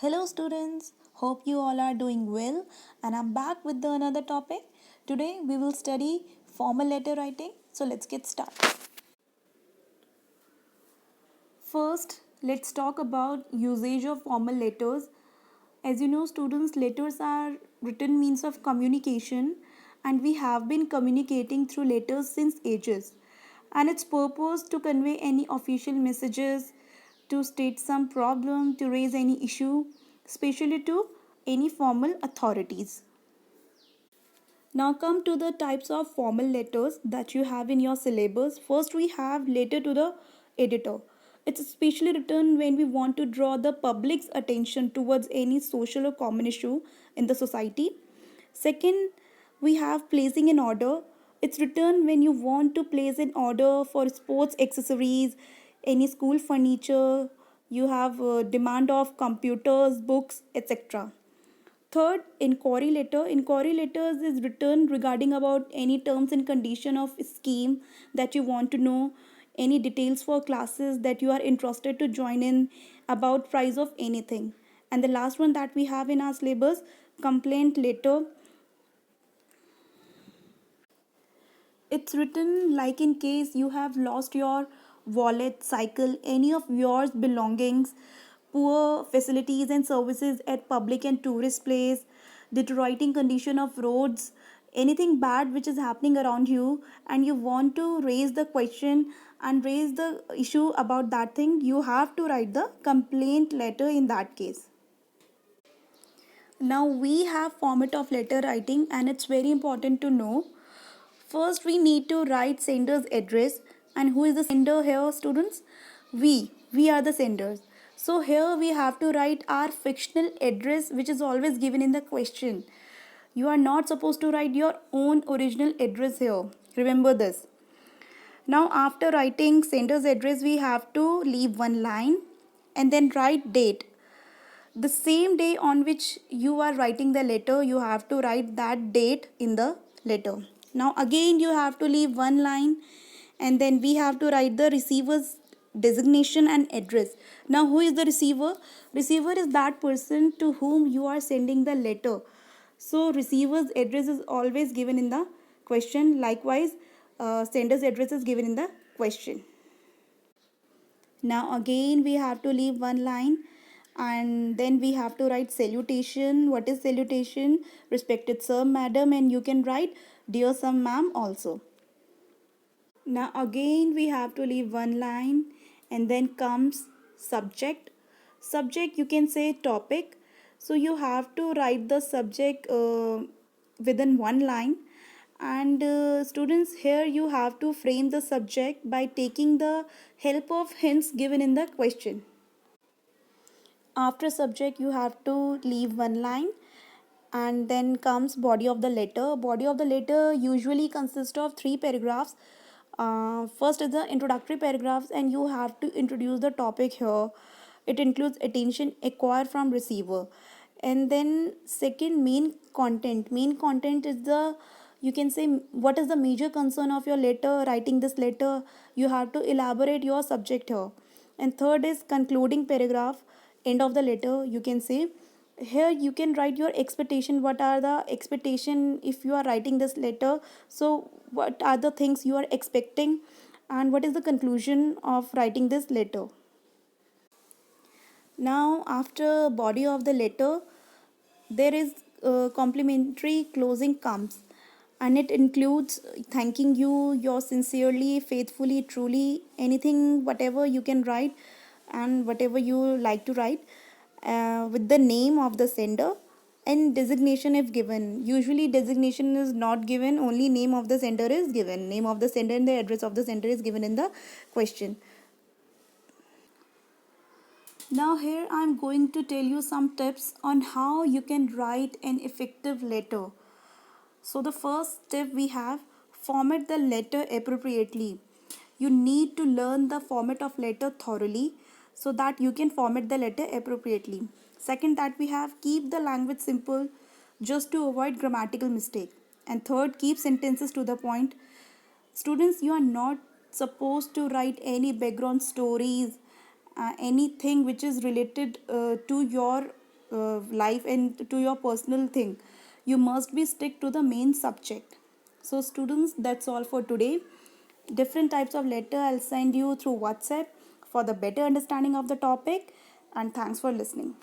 Hello, students. Hope you all are doing well, and I'm back with another topic. Today, we will study formal letter writing. So, let's get started. First, let's talk about usage of formal letters. As you know, students, letters are written means of communication, and we have been communicating through letters since ages. And its purpose to convey any official messages, to state some problem, to raise any issue, especially to any formal authorities. Now come to the types of formal letters that you have in your syllabus. First we have letter to the editor. It's especially written when we want to draw the public's attention towards any social or common issue in the society. Second, we have placing in order. It's written when you want to place an order for sports accessories, any school furniture, you have a demand of computers, books, etc. Third, inquiry letter. Inquiry letters is written regarding about any terms and condition of scheme that you want to know, any details for classes that you are interested to join in, about price of anything. And the last one that we have in our syllabus, complaint letter. It's written like in case you have lost your wallet, cycle, any of yours belongings, poor facilities and services at public and tourist place, deteriorating condition of roads, anything bad which is happening around you, and you want to raise the question and raise the issue about that thing, you have to write the complaint letter in that case. Now we have format of letter writing, and it's very important to know. First, we need to write sender's address. And who is the sender here, students? We are the senders. So here we have to write our fictional address, which is always given in the question. You are not supposed to write your own original address here. Remember this. Now, after writing sender's address, we have to leave one line and then write date. The same day on which you are writing the letter, you have to write that date in the letter. Now again you have to leave one line, and then we have to write the receiver's designation and address. Now who is the receiver? Receiver is that person to whom you are sending the letter. So receiver's address is always given in the question. Likewise, sender's address is given in the question. Now again we have to leave one line, and then we have to write salutation. What is salutation? Respected sir, madam, and you can write dear sir, ma'am also. Now again we have to leave one line, and then comes subject. Subject, you can say topic. So you have to write the subject within one line. And students, here you have to frame the subject by taking the help of hints given in the question. After subject you have to leave one line, and then comes body of the letter. Body of the letter usually consists of three paragraphs. First is the introductory paragraphs, and you have to introduce the topic here. It includes attention acquired from receiver. And then second, main content. Main content is the, you can say, what is the major concern of your letter, writing this letter. You have to elaborate your subject here. And third is concluding paragraph, end of the letter, you can say. Here you can write your expectation. What are the expectation if you are writing this letter? So what are the things you are expecting, and what is the conclusion of writing this letter? Now after body of the letter, there is complimentary closing comes, and it includes thanking you, your sincerely, faithfully, truly, anything whatever you can write, and whatever you like to write, with the name of the sender and designation if given. Usually designation is not given, only name of the sender is given. Name of the sender and the address of the sender is given in the question. Now here I am going to tell you some tips on how you can write an effective letter. So the first step we have, format the letter appropriately. You need to learn the format of letter thoroughly so that you can format the letter appropriately. Second, that we have, keep the language simple just to avoid grammatical mistake. And third, keep sentences to the point. Students, you are not supposed to write any background stories, anything which is related to your life and to your personal thing. You must be stick to the main subject. So students, that's all for today. Different types of letter I'll send you through WhatsApp for the better understanding of the topic, and thanks for listening.